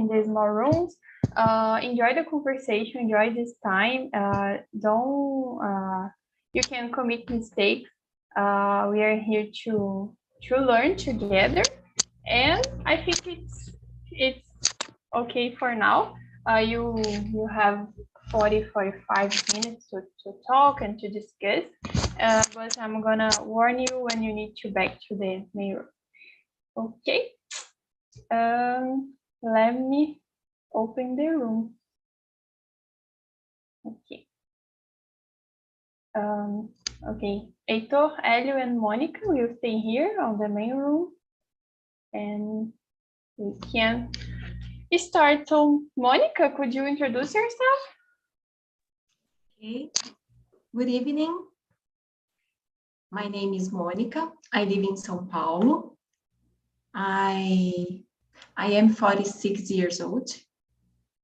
in the small rooms. Enjoy the conversation, enjoy this time. You can commit mistakes. We are here to learn together, and I think it's okay for now. You have 45 minutes to talk and to discuss, but I'm gonna warn you when you need to back to the main room. Okay. Let me open the room. Okay. Okay. Heitor, Hélio, and Monica will stay here on the main room, and we can start. So, Monica, could you introduce yourself? Okay. Good evening. My name is Monica. I live in São Paulo. I am 46 years old.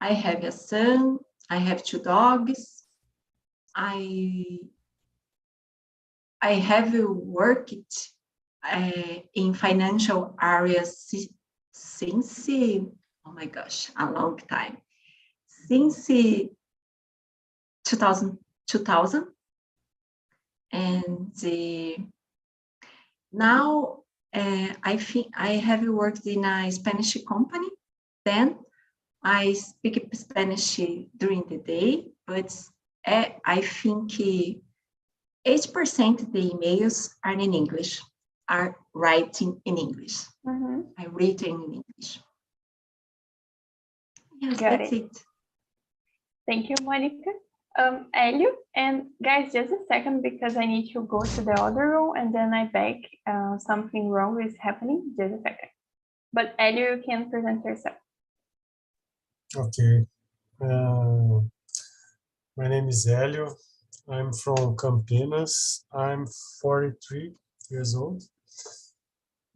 I have a son. I have 2 dogs. I have worked in financial areas since, oh my gosh, a long time. Since 2000. And now I think I have worked in a Spanish company. Then I speak Spanish during the day, but I think 8% of the emails are in English, are writing in English. I read in English. Yes, that's it. Thank you, Monica. Hélio, and guys, just a second, because I need to go to the other room and then I back. Something wrong is happening. Just a second. But Hélio, you can present yourself. Okay. My name is Hélio. I'm from Campinas. I'm 43 years old.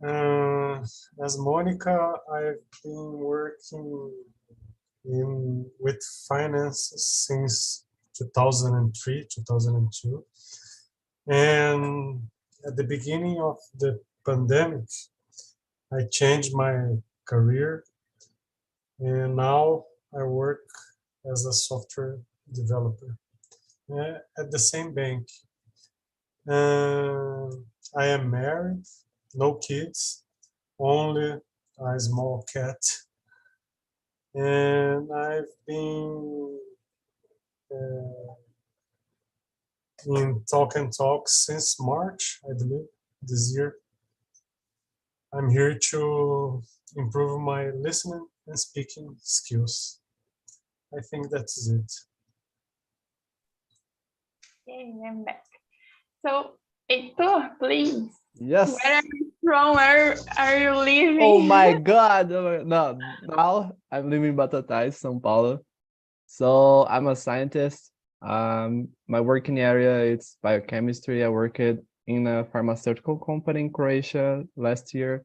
As Monica, I've been working with finance since 2003, 2002. And at the beginning of the pandemic, I changed my career, and now I work as a software developer at the same bank. I am married, no kids, only a small cat. And I've been in TALKNTALK since March, I believe, this year. I'm here to improve my listening and speaking skills. I think that's it. Okay, I'm back. So, Heitor, please. Yes. Where are you from? Where are you living? Oh my God. No, now I'm living in Batatais, São Paulo. So I'm a scientist. My working area is biochemistry. I worked in a pharmaceutical company in Croatia last year,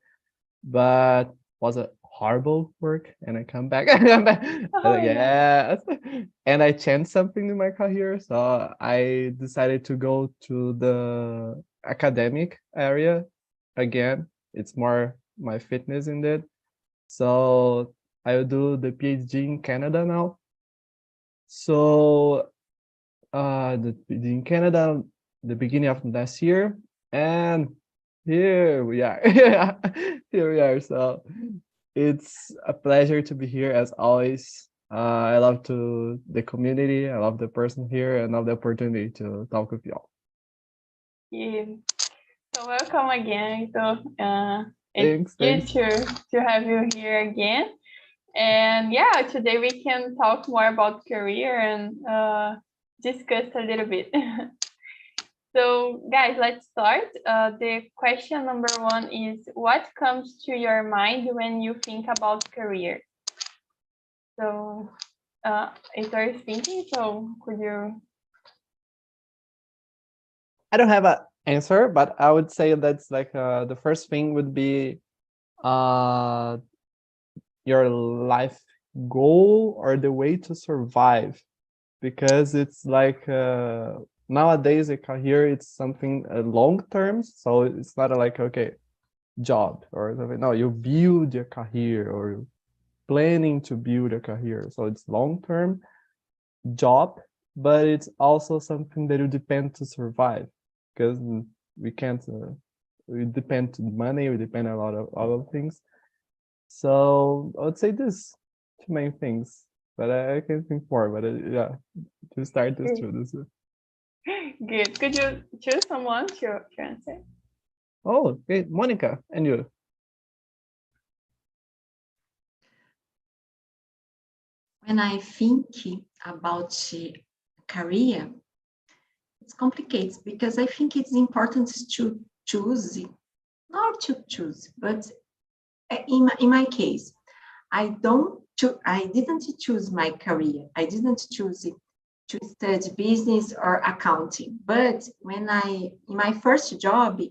but was a horrible work, and I come back. Yes. And I changed something in my career, so I decided to go to the academic area again. It's more my fitness in it. So I do the PhD in Canada now. So the PhD in Canada, the beginning of last year, and here we are. Here we are. So it's a pleasure to be here as always. I love the community. I love the person here, and love the opportunity to talk with y'all. Yeah. So welcome again. So Thanks. it's good to have you here again. And yeah, today we can talk more about career and discuss a little bit. So guys, let's start. The question number 1 is, what comes to your mind when you think about career? So Heitor is thinking, so could you? I don't have an answer, but I would say that's like the first thing would be your life goal or the way to survive, because it's like nowadays a career, it's something long term, so it's not like, okay, job or something. No, you build your career, or planning to build a career. So it's long-term job, but it's also something that you depend to survive, because we can't, we depend to money, we depend a lot of other things. So I would say this two main things, but I can think more, but yeah, to start this through this. Good. Could you choose someone to answer? Oh, okay, Monica, and you? When I think about career, it's complicated because I think it's important to choose, not to choose, but in my case, I didn't choose my career. I didn't choose to study business or accounting. But when in my first job,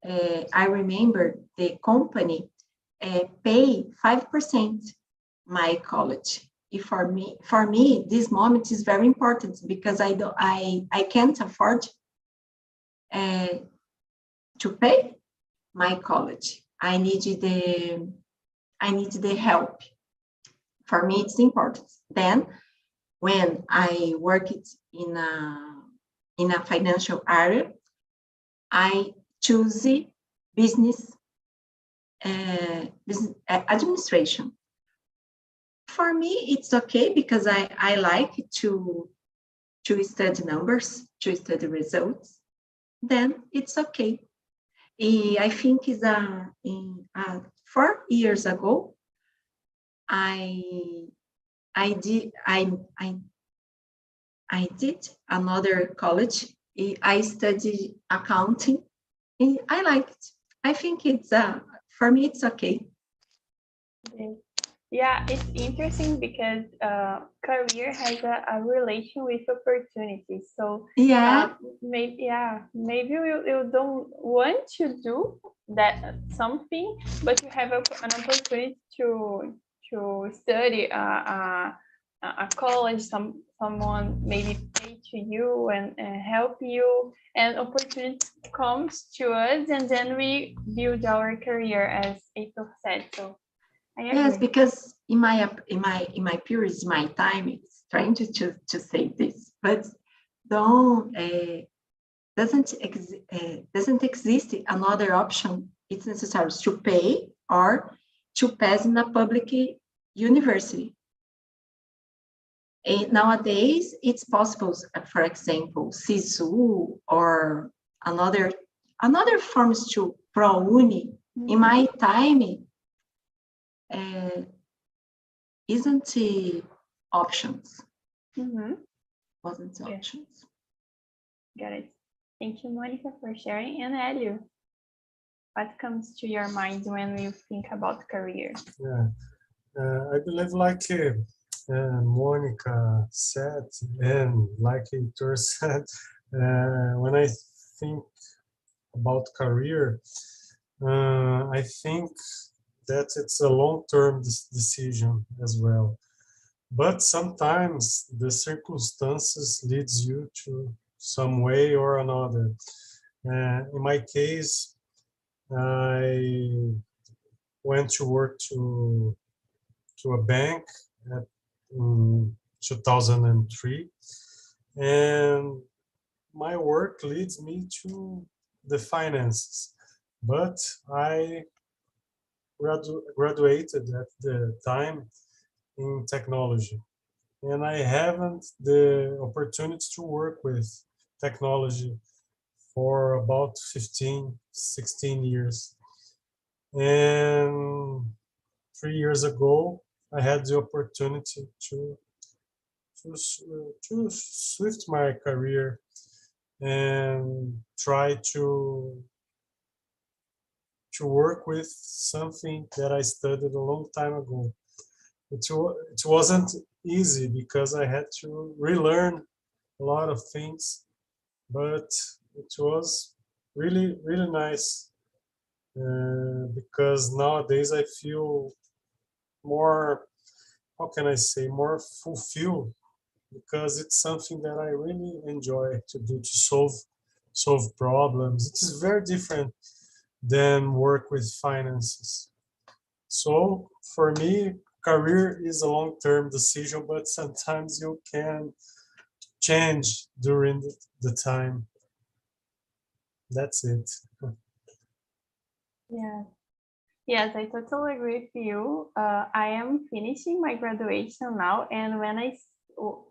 I remember the company pay 5% my college. For me, this moment is very important because I can't afford to pay my college. I need the help. For me, it's important. Then, when I worked in a financial area, I choose business administration. For me, it's okay because I like to study numbers, to study results. Then it's okay. I think is 4 years ago, I did another college. I studied accounting. I like it. I think it's for me it's okay. Yeah, it's interesting because career has a relation with opportunities. So maybe you don't want to do that something, but you have an opportunity to study a college. Someone maybe pay to you and help you, and opportunity comes to us, and then we build our career, as Heitor said. So. Yes, because in my periods, my time is trying to say this, but doesn't exist another option. It's necessary to pay or to pass in a public university. And nowadays, it's possible. For example, SISU or another forms to ProUni. Mm-hmm. In my time. Isn't it options? Mm-hmm. Wasn't options. Got it. Thank you, Monica, for sharing. And Elio, what comes to your mind when you think about career? Yeah, I believe like Monica said, and like Heitor said, when I think about career, I think that it's a long-term decision as well. But sometimes the circumstances leads you to some way or another. In my case, I went to work to a bank in 2003, and my work leads me to the finances. But I graduated at the time in technology, and I haven't the opportunity to work with technology for about 15, 16 years. And 3 years ago, I had the opportunity to shift my career and try to work with something that I studied a long time ago. It wasn't easy because I had to relearn a lot of things, but it was really, really nice because nowadays I feel more, how can I say, more fulfilled, because it's something that I really enjoy to do, to solve problems. It is very different than work with finances. So for me, career is a long-term decision, but sometimes you can change during the time. That's it. Yeah. Yes, I totally agree with you. I am finishing my graduation now, and when I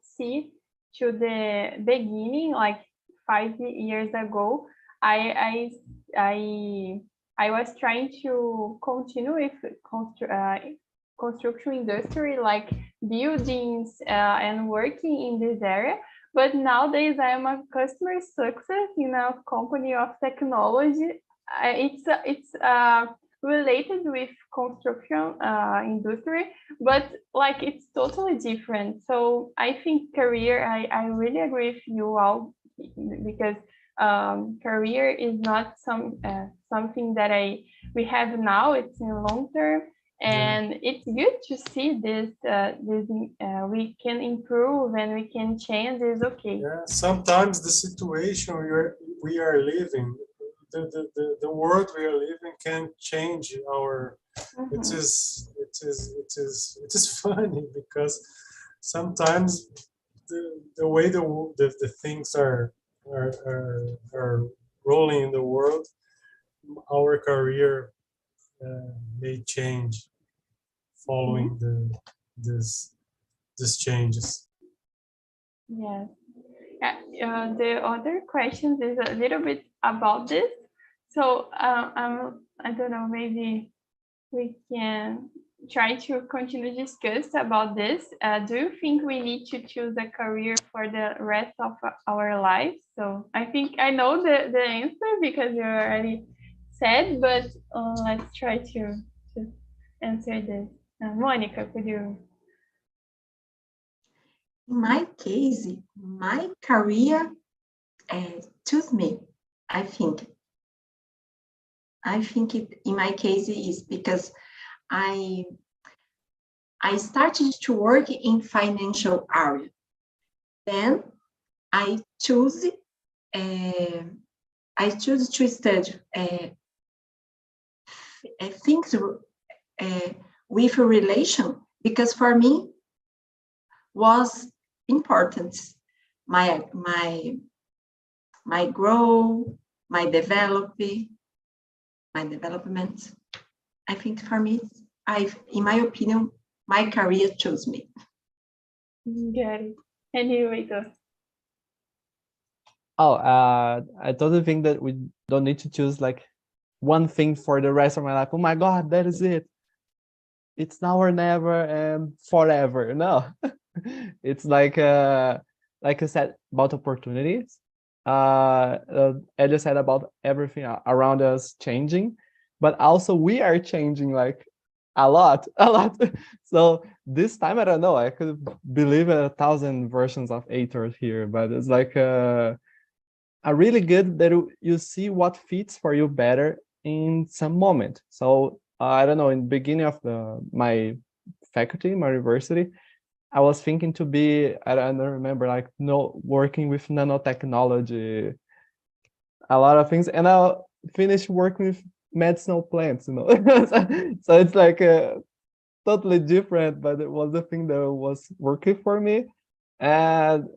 see to the beginning, like 5 years ago, I was trying to continue with construction industry, like buildings and working in this area. But nowadays, I am a customer success in a company of technology. It's related with construction industry, but like it's totally different. So I think career, I really agree with you all, because career is not something that we have now. It's in long term, and it's good to see this we can improve and we can change. Is okay. Yeah, sometimes the situation we are living, the world we are living can change our. It is funny because sometimes the way the things are rolling in the world, our career may change following these changes. Yes. The other questions is a little bit about this. So I don't know, maybe we can try to continue discuss about this. Do you think we need to choose a career for the rest of our lives? So I think I know the answer because you already said, but let's try to answer this. Monica, could you? In my case, my career chose me, I think. I think in my case is because I started to work in financial area. Then I choose to study things with a relation, because for me was important. My growth, my development. I think for me, in my opinion, my career chose me. Got it. And you, Heitor? Oh, I totally think that we don't need to choose like one thing for the rest of my life. Oh my God, that is it. It's now or never and forever. No, it's like I said about opportunities. I just said about everything around us changing, but also we are changing like a lot. So this time, I don't know, I could believe in 1,000 versions of Aitor here, but it's like a really good that you see what fits for you better in some moment. So I don't know, in the beginning of my faculty, my university, I was thinking to be, I don't remember, like working with nanotechnology, a lot of things, and I'll finish working with medicinal plants, So it's like totally different, but it was the thing that was working for me. And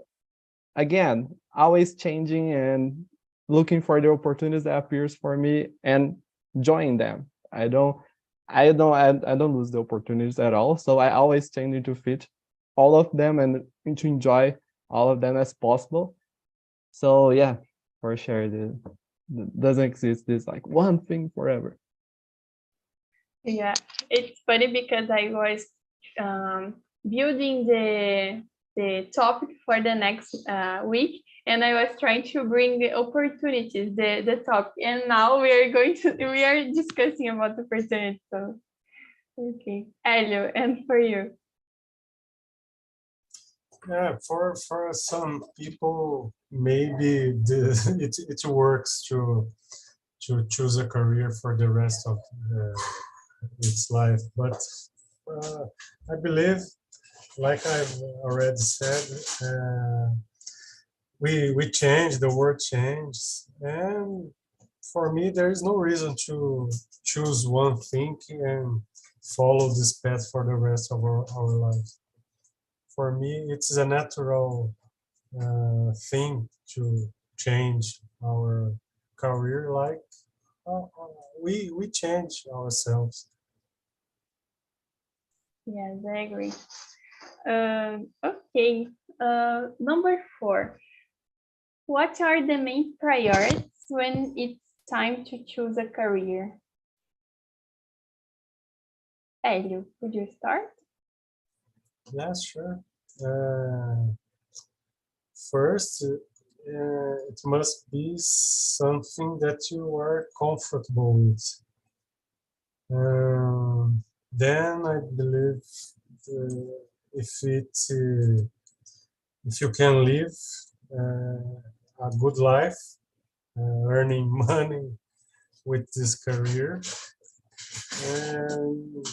again, always changing and looking for the opportunities that appears for me and join them. I don't lose the opportunities at all. So I always change to fit all of them and to enjoy all of them as possible. So yeah, for sure, doesn't exist this like one thing forever. Yeah, it's funny because I was building the topic for the next week, and I was trying to bring the opportunities, the topic, and now we are discussing about the opportunities. So okay, Elio, and for you. Yeah, for some people, maybe it works to choose a career for the rest of its life. But I believe, like I've already said, we change, the world changes, and for me, there is no reason to choose one thing and follow this path for the rest of our lives. For me, it's a natural thing to change our career, like we change ourselves. Yes, I agree. Okay, number 4. What are the main priorities when it's time to choose a career? Hélio, could you start? Yeah, sure. First, it must be something that you are comfortable with. Then I believe if you can live a good life, earning money with this career, and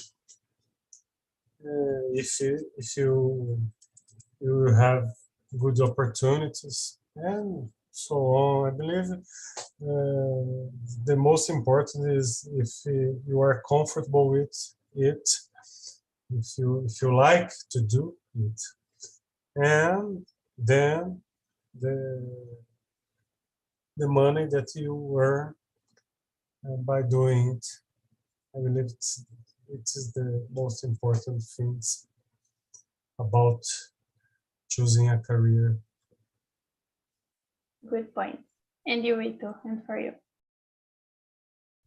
if you have good opportunities and so on. I believe the most important is if you are comfortable with it, if you like to do it, and then the money that you earn by doing it. I believe it is the most important things about choosing a career. Good point. And you, Ito, and for you?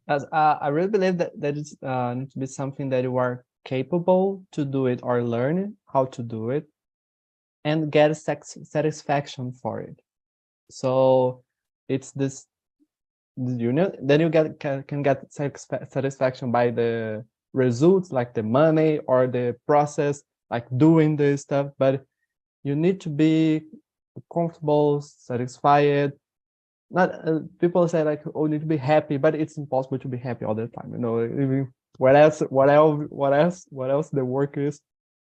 As I really believe that it needs to be something that you are capable to do it or learn how to do it and get satisfaction for it. So it's this, you know, then you can get satisfaction by the results, like the money or the process, like doing this stuff, but you need to be comfortable, satisfied. Not people say like, oh, you need to be happy, but it's impossible to be happy all the time. You know, even what else the work is,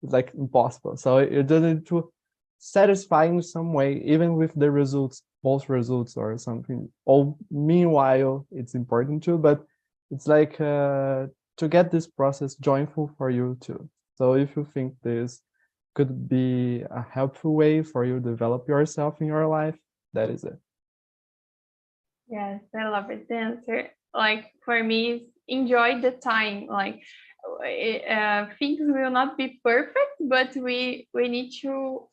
it's like impossible. So you just need to satisfy in some way, even with the results, false results or something. Or meanwhile, it's important too, but it's like to get this process joyful for you too. So if you think this could be a helpful way for you to develop yourself in your life, that is it. Yes, I love it. The answer, like for me, enjoy the time. Like things will not be perfect, but we need to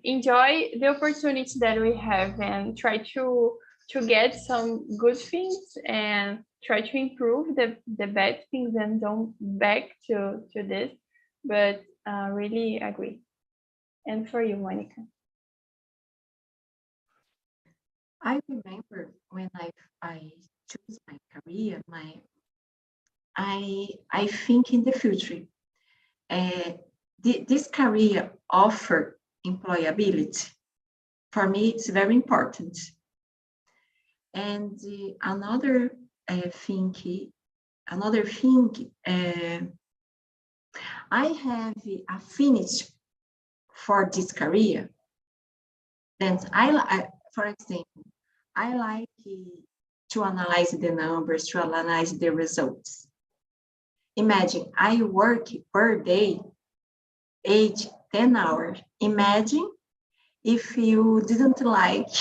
enjoy the opportunity that we have and try to get some good things and try to improve the bad things and don't back to this. But really agree. And for you, Monica? I remember when I choose my career, I think in the future, this career offer employability. For me, it's very important. And another thing, I have affinity for this career. Then for example, I like to analyze the numbers, to analyze the results. Imagine I work per day, 8-10 hours. Imagine if you didn't like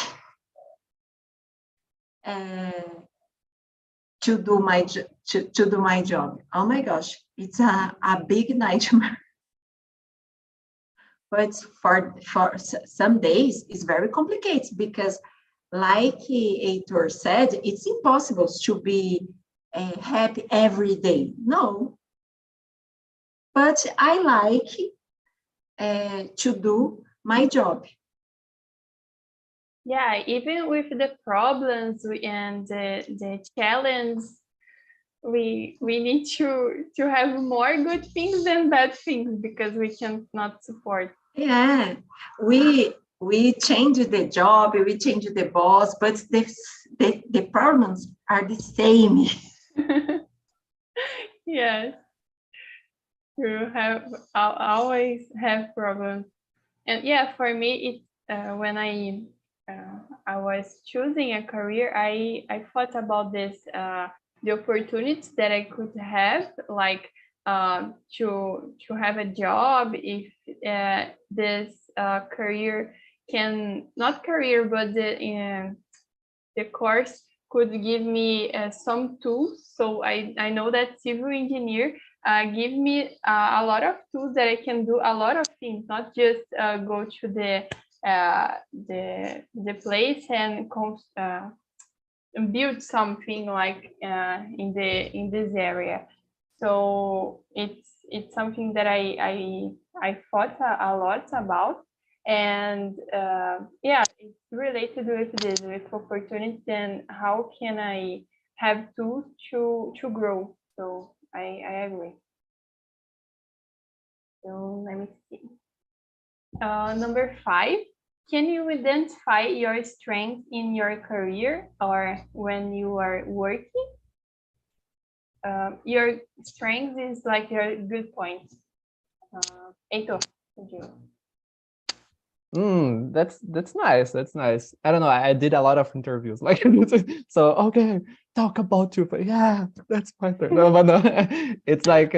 to do my job. Oh my gosh, it's a big nightmare. But for some days, it's very complicated because, like Heitor said, it's impossible to be happy every day. No. But I like to do my job. Yeah, even with the problems and the challenge, we need to have more good things than bad things because we cannot support. Yeah, we change the job, we change the boss, but the problems are the same. Yes, you always have problems. And yeah, for me, when I was choosing a career, I thought about this, the opportunities that I could have, like to have a job, if this career can, not career, but the course could give me some tools. So I know that civil engineer give me a lot of tools that I can do a lot of things, not just go to the place and build something like in this area. So it's something that I thought a lot about, and yeah, it's related with this, with opportunities, and how can I have tools to grow. So I agree. So let me see. Number 5. Can you identify your strength in your career or when you are working? Your strength is like your good points. Heitor, would you? That's nice. That's nice. I don't know. I did a lot of interviews, like so. Okay, talk about you. But yeah, that's my turn. No, but no, it's like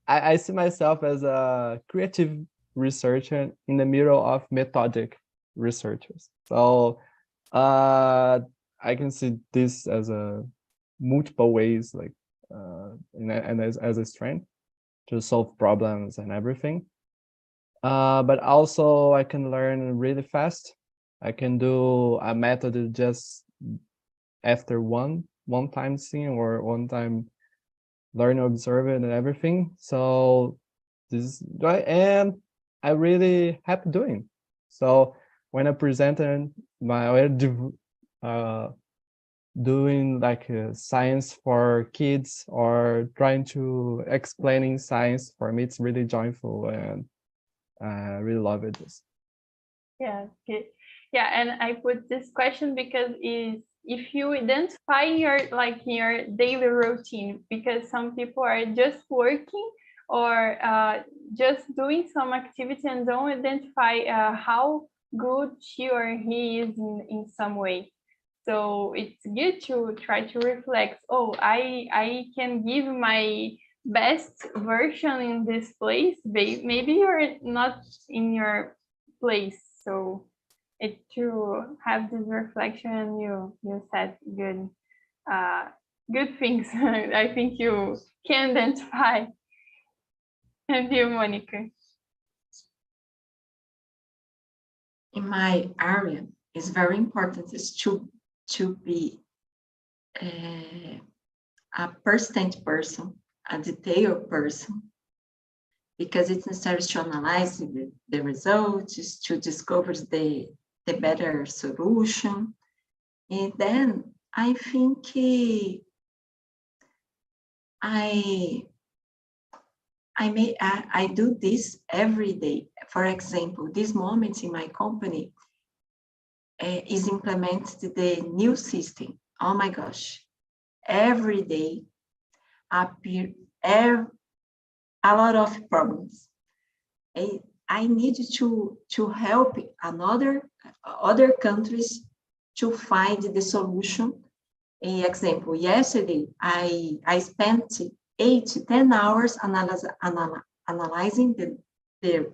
I see myself as a creative researcher in the middle of methodic researchers. So I can see this as a multiple ways, like and as a strength to solve problems and everything. But also I can learn really fast. I can do a method just after one time seeing or one time learn, observe it and everything. So this is right, and I really happy doing. So when I presented my doing like science for kids or trying to explaining science, for me it's really joyful, and I really love it. Yeah, good. Yeah, and I put this question because if you identify your daily routine, because some people are just working or just doing some activity and don't identify how good she or he is in some way. So it's good to try to reflect, oh, I can give my best version in this place. Maybe you're not in your place. So it's to have this reflection. You said good things. I think you can identify. And you, Monica? In my area, it's very important is to be a persistent person, a detailed person, because it's necessary to analyze the results, to discover the better solution. And then I think I do this every day. For example, this moment in my company is implemented the new system. Oh my gosh, every day appear a lot of problems. I need to help other countries to find the solution. An example, yesterday I spent 8 to 10 hours analyzing the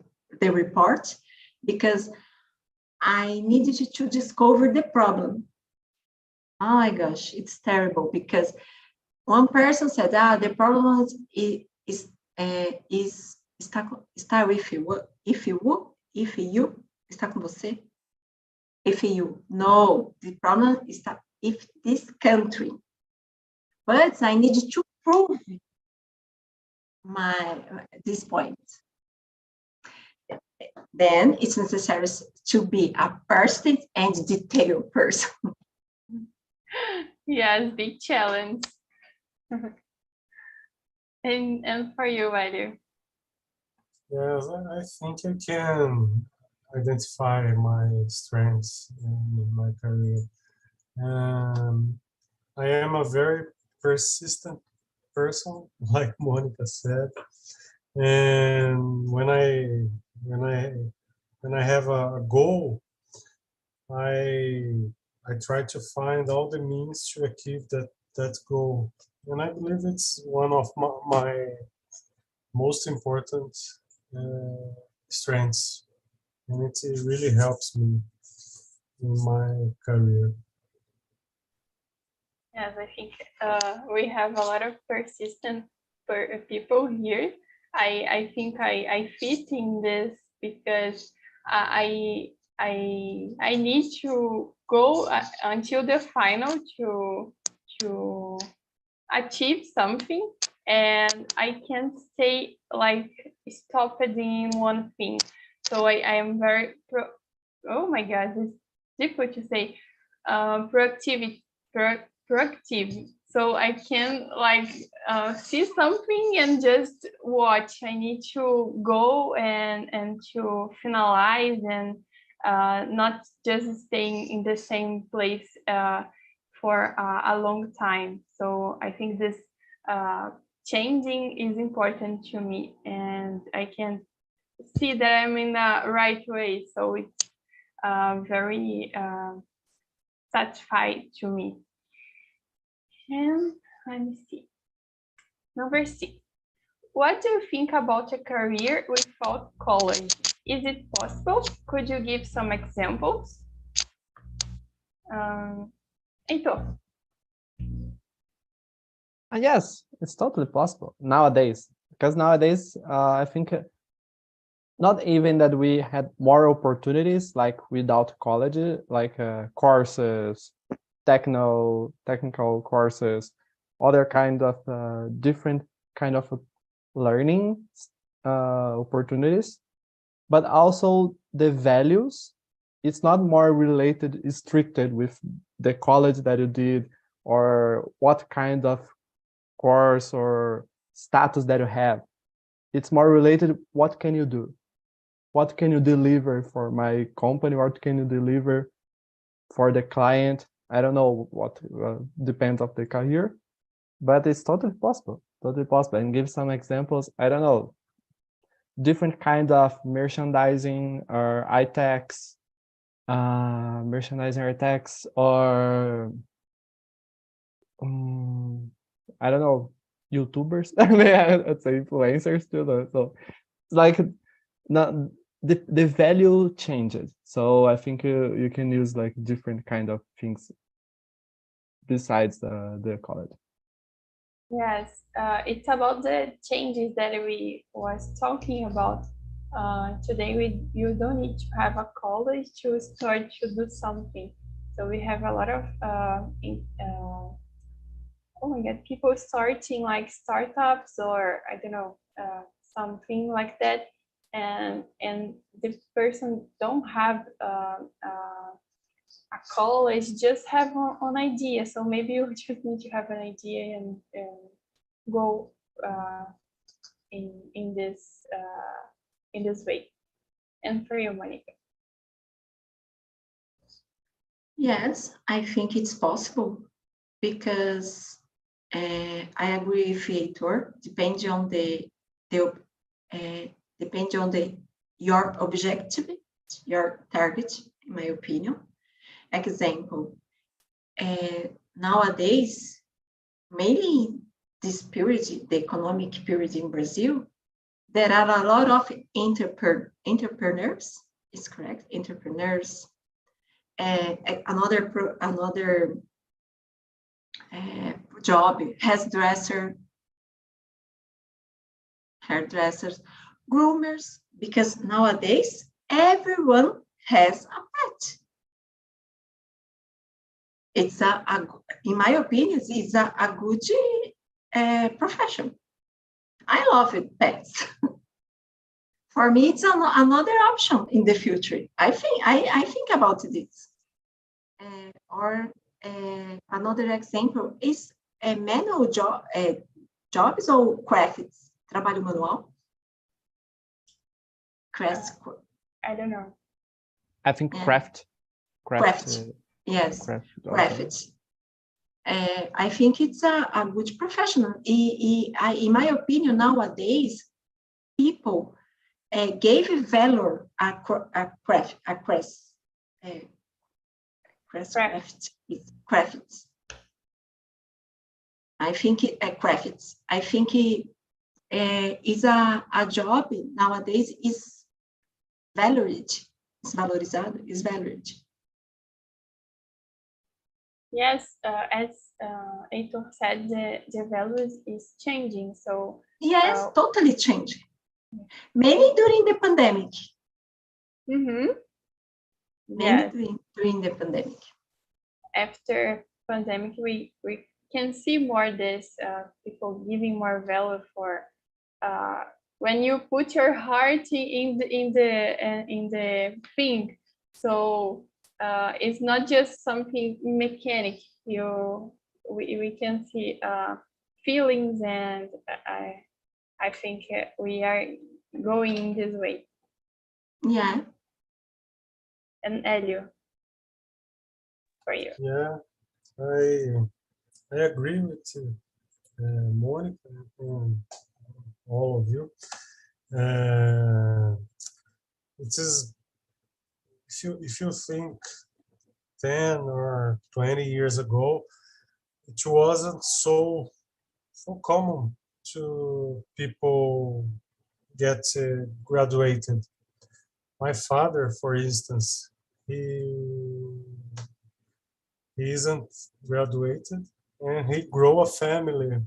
report because I needed to discover the problem. Oh my gosh, it's terrible because one person said, the problem está with you. If you, está com você. If you, no, the problem is that if this country, but I need to prove this point. Then it's necessary to be a persistent and detailed person. Yes, big challenge. And for you, Valdir? Yes, I think I can identify my strengths in my career. I am a very persistent person, like Monica said. And when I have a goal, I try to find all the means to achieve that goal. And I believe it's one of most important strengths, and it really helps me in my career. Yes, I think we have a lot of persistent people here. I think I fit in this because I need to go until the final to achieve something, and I can't stay like stopped in one thing. So I am very oh my God, it's difficult to say proactive. So I can like see something and just watch. I need to go and to finalize and not just staying in the same place for a long time. So I think this changing is important to me, and I can see that I'm in the right way. So it's very satisfied to me. And let me see. Number 6. What do you think about a career without college? Is it possible? Could you give some examples? Heitor. Yes, it's totally possible nowadays, because nowadays I think not even that we had more opportunities like without college, like courses, technical courses, other kind of different kind of learning opportunities, but also the values. It's not more related, restricted with the college that you did or what kind of course or status that you have. It's more related, what can you do? What can you deliver for my company? What can you deliver for the client? I don't know what depends of the career, but it's totally possible. And give some examples. I don't know, different kind of merchandising or ITechs, merchandising or techs, or I don't know, YouTubers. I'd say influencers too. So it's like not the value changes. So I think you can use like different kind of things besides the college. Yes, it's about the changes that we was talking about. Today you don't need to have a college to start to do something. So we have a lot of oh my God, people starting like startups or I don't know, something like that, and the person don't have a college, just have an idea. So maybe you just need to have an idea and go in this way. And for you, Monica? Yes, I think it's possible because I agree with Heitor. Depends on your objective, your target, in my opinion. Example, nowadays, mainly this period, the economic period in Brazil, there are a lot of entrepreneurs. Is correct, entrepreneurs. Another job, hairdressers, groomers, because nowadays everyone has a pet. It's in my opinion, it's a good profession. I love it, pets. For me, it's another option in the future. I think about this. Another example is a manual jobs or crafts, trabalho manual. Crafts. I don't know. I think Yeah. craft. Yes, Craft. craft. I think it's a good professional. In my opinion, nowadays, people gave value a craft. I think crafts. I think is a job nowadays is valued, is valorizado, is valued. Yes, as Heitor said, the values is changing. So Yes, totally changed. Many during the pandemic. Many during the pandemic. After pandemic, we can see more this people giving more value for when you put your heart in the thing. So it's not just something mechanic. We can see feelings, and I think we are going in this way. Yeah. And Elio, for you. Yeah, I agree with Monica and all of you. It is, if you think 10 or 20 years ago, it wasn't so common to people get graduated. My father, for instance, he isn't graduated, and he grew a family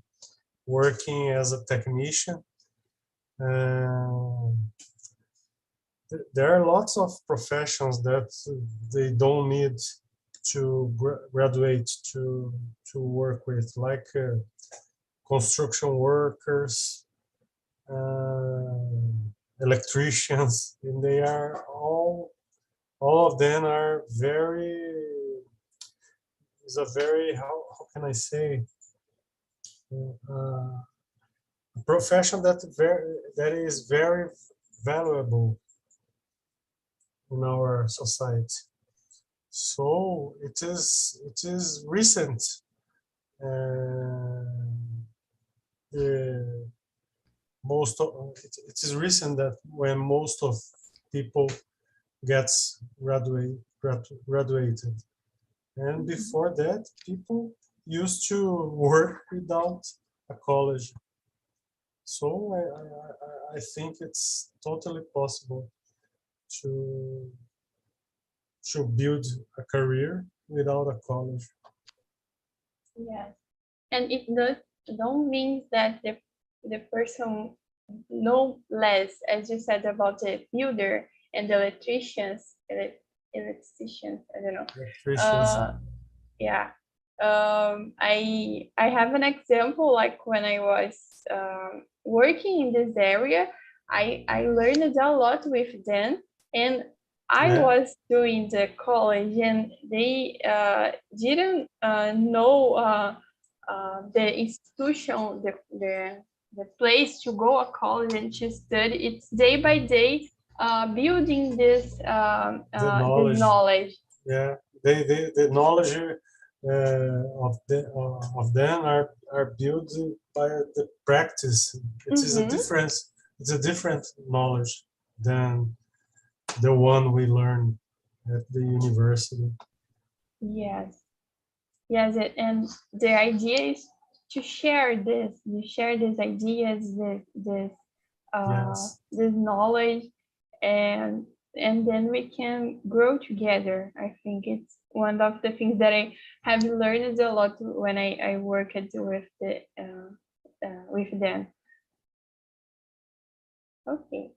working as a technician. There are lots of professions that they don't need to graduate to work with, like construction workers, electricians, and they are all of them are very, is a very, how can I say, a profession that is very valuable in our society. So it is recent. It is recent that when most of people gets graduated, and before that, people used to work without a college. So I think it's totally possible to build a career without a college. Yes, and it don't mean that the person know less, as you said about the builder and the electricians. I don't know. Yeah. I have an example, like when I was working in this area, I learned a lot with them, and I was doing the college, and they didn't know the institution, the place to go to college and to study. It's day by day building this knowledge. Yeah, the knowledge of them are built by the practice. It is a difference. It's a different knowledge than the one we learn at the university. Yes, and the idea is to share this. You share these ideas, this knowledge, and then we can grow together. I think it's one of the things that I have learned a lot when I worked with them. Okay,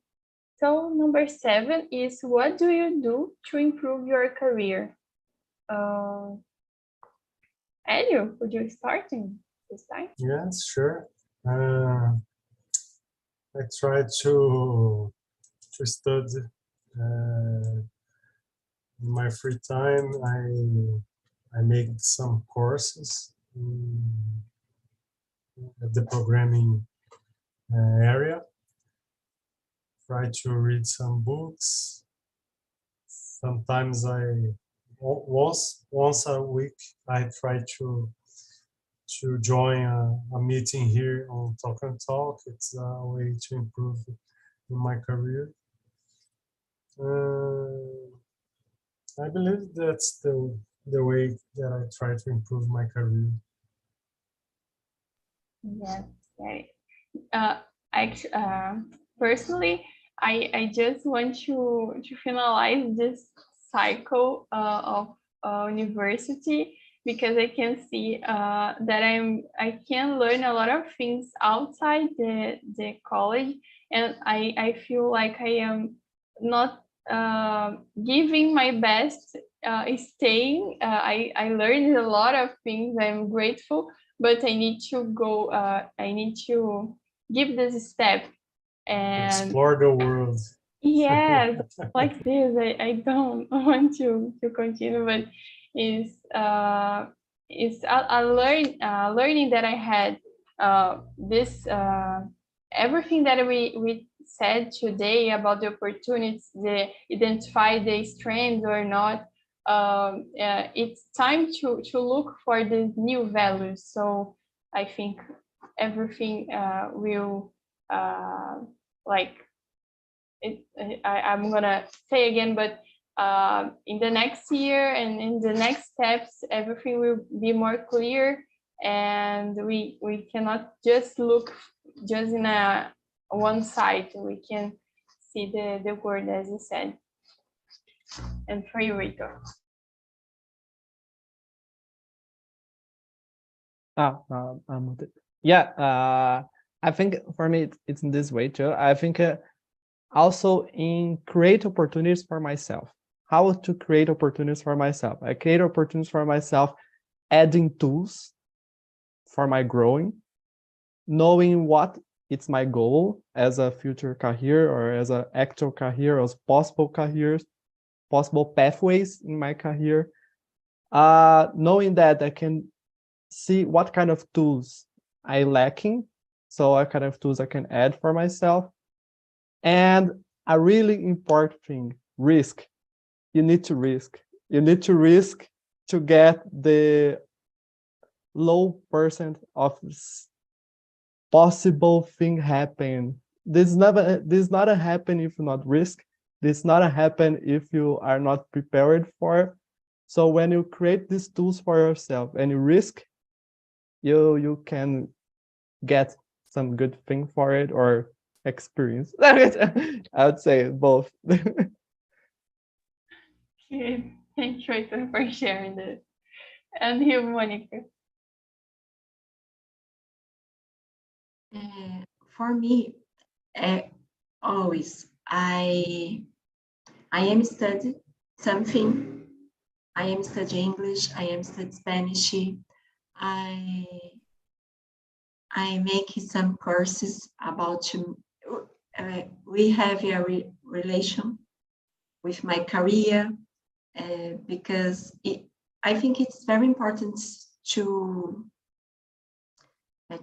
so number 7 is, what do you do to improve your career? Elio, would you start this time? Yes, sure. I try to study. In my free time, I make some courses at the programming area. Try to read some books. Sometimes once a week I try to join a meeting here on TALKNTALK. It's a way to improve in my career. I believe that's the way that I try to improve my career. Yes, right. Personally, I just want to finalize this cycle of university, because I can see that I can learn a lot of things outside the college, and I feel like I am not giving my best staying. I learned a lot of things. I'm grateful, but I need to go. I need to give this step and Explore the world. yes, like this. I don't want to continue, but it's learning that I had this everything that we said today about the opportunities, the identify the strengths or not. It's time to look for the new values. So I think everything will like I'm gonna say again, but in the next year and in the next steps, everything will be more clear, and we cannot just look just in a one side. We can see the word, as you said. And for you, Rito. Yeah, I think for me it's in this way too. I think also in create opportunities for myself. How to create opportunities for myself? I create opportunities for myself, adding tools for my growing, knowing what it's my goal as a future career or as an actual career, as possible careers, possible pathways in my career. Knowing that I can see what kind of tools I lacking, so what kind of tools I can add for myself. And a really important thing, risk. You need to risk. You need to risk to get the low percent of possible thing happen. This not a happen if you not risk. This not a happen if you are not prepared for. So when you create these tools for yourself and you risk, you can get some good thing for it or experience. I would say both. Okay. Thank you, Rito, for sharing this. And you, Monica. For me, always I am studying something. I am studying English. I am studying Spanish. I make some courses about. We have a relation with my career because I think it's very important to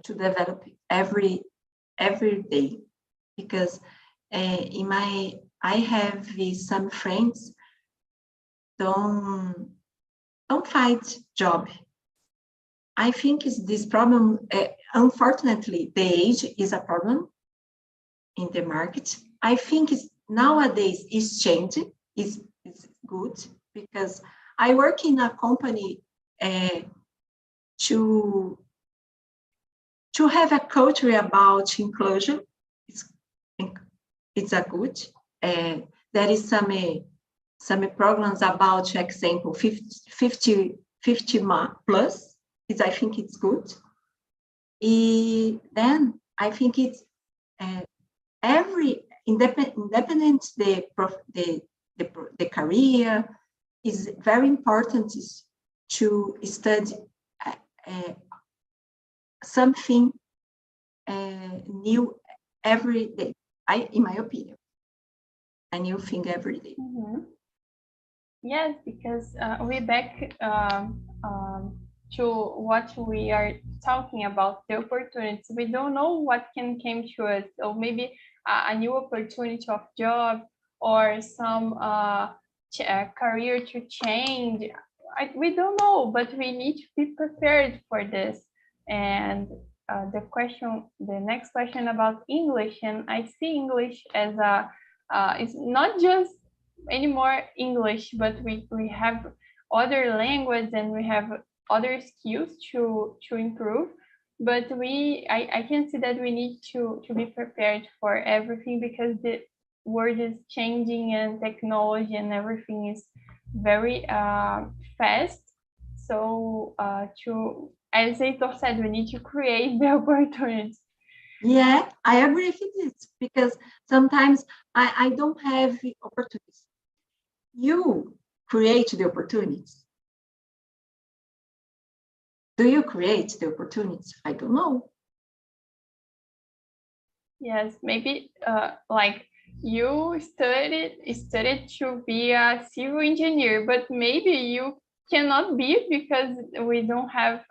develop every day, because I have some friends don't find job. I think is this problem. Unfortunately, the age is a problem in the market. I think nowadays is changing. Is good, because I work in a company to have a culture about inclusion. It's a good. There is some programs about, example, 50 plus. I think it's good. Then I think it's every independent the career is very important to study something new every day. In my opinion, a new thing every day. Mm-hmm. Yes, because we're back to what we are talking about, the opportunities. We don't know what can come to us, or maybe a new opportunity of job or some career to change. We don't know, but we need to be prepared for this. And the next question about English, and I see English as it's not just anymore English, but we have other language and we have other skills to improve. but I can see that we need to be prepared for everything, because the world is changing and technology and everything is very fast. So as Heitor said, we need to create the opportunities. Yeah, I agree with this, because sometimes I don't have the opportunities. You create the opportunities. Do you create the opportunities? I don't know. Yes, maybe like you studied to be a civil engineer, but maybe you cannot be it because we don't have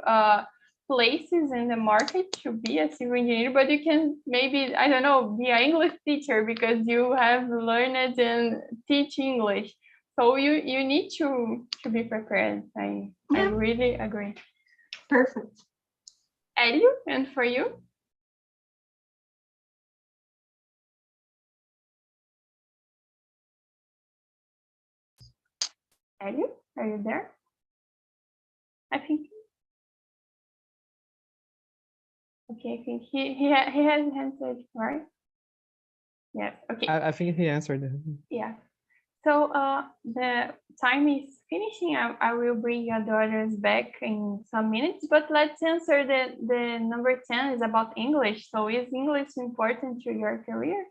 places in the market to be a civil engineer. But you can maybe, I don't know, be an English teacher because you have learned and teach English. So you need to be prepared. I really agree. Perfect. Elio, and for you? Elio, are you there? I think. Okay, I think he has answered, right? Yes. Okay. I think he answered it. Yeah. So the time is finishing. I will bring your daughters back in some minutes, but let's answer the number 10 is about English. So is English important to your career?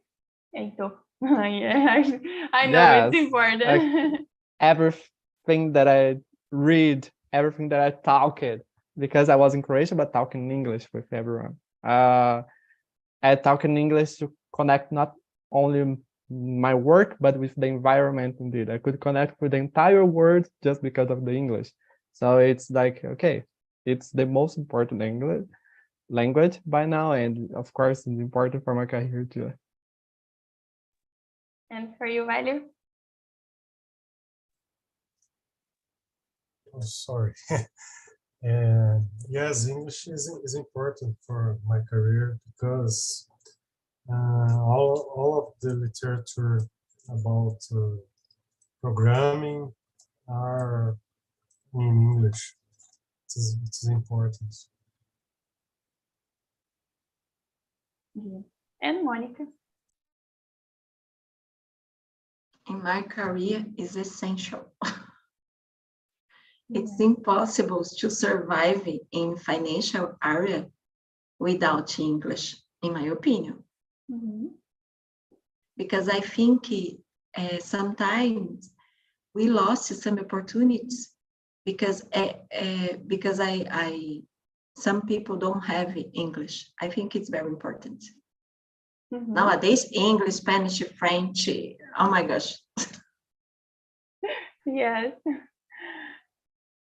Heitor. Yeah, I know it's Yes, important. Everything that I read, everything that I talk it, because I was in Croatia, but talking English with everyone. I talk in English to connect not only my work, but with the environment. Indeed, I could connect with the entire world just because of the English. So it's like, okay, it's the most important language by now, and of course, it's important for my career too. And for you, Value? Oh, sorry. And yes, English is important for my career because all of the literature about programming are in English. It is important. Yeah. And Monica? In my career is essential. It's impossible to survive in financial area without English, in my opinion. Because I think sometimes we lost some opportunities because some people don't have English. I think it's very important. Nowadays, English, Spanish, French, oh my gosh. Yes.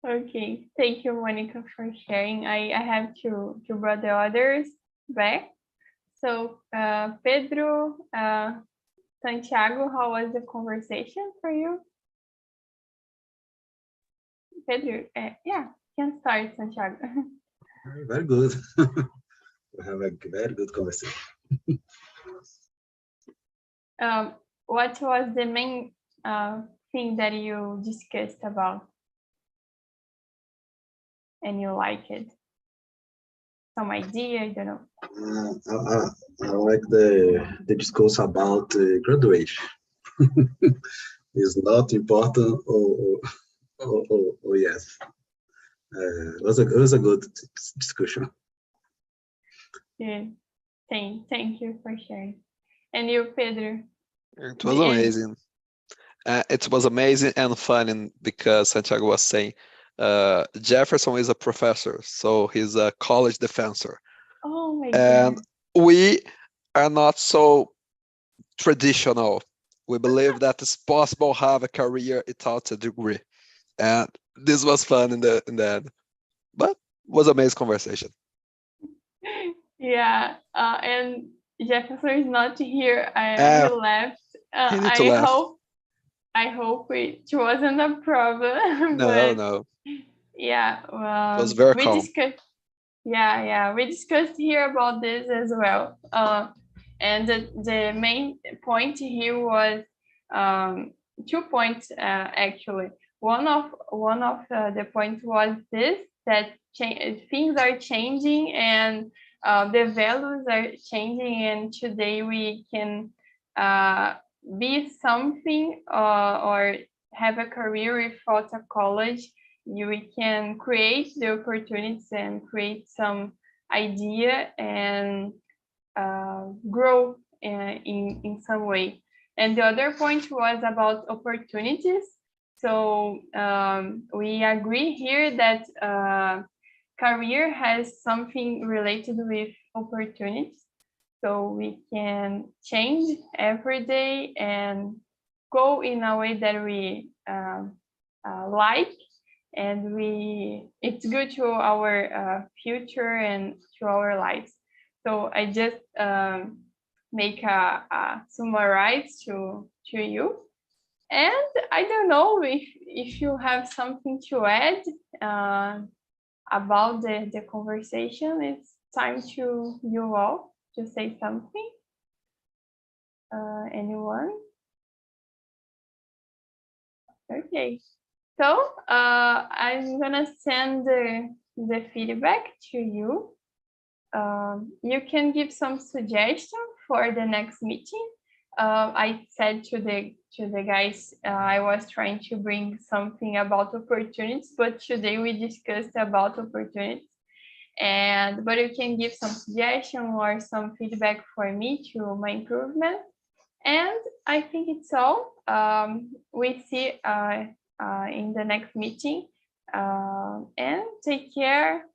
Okay, thank you, Monica, for sharing. I have to bring the others back. So, Pedro, Santiago, how was the conversation for you? Pedro, yeah, can start, Santiago. Very good. We have a very good conversation. What was the main thing that you discussed about and you like it? Some idea, I don't know. I like the discourse about graduation. Is not important or yes. It was a good discussion. Yeah. Thank you for sharing. And you, Pedro? It was amazing. It was amazing and fun because Santiago was saying Jefferson is a professor, so he's a college defensor. Oh my and God. We are not so traditional. We believe that it's possible to have a career without a degree, and this was fun in the end. But it was an amazing conversation. Yeah, and Jefferson is not here. He left. He needs to laugh. I hope it wasn't a problem. No, but no. Yeah, well, It was very calm. We discussed here about this as well. And the main point here was 2 points actually. One of the points was this, that things are changing and the values are changing, and today we can be something or have a career without a college. We can create the opportunities and create some idea and grow in some way. And the other point was about opportunities. So we agree here that career has something related with opportunities. So we can change every day and go in a way that we like, and it's good to our future and to our lives. So I just make a summarize to you. And I don't know if you have something to add about the conversation. It's time to you all to say something. Anyone? Okay. So I'm gonna send the feedback to you. You can give some suggestion for the next meeting. I said to the guys I was trying to bring something about opportunities, but today we discussed about opportunities. But you can give some suggestion or some feedback for me to my improvement. And I think it's all. We see in the next meeting. And take care.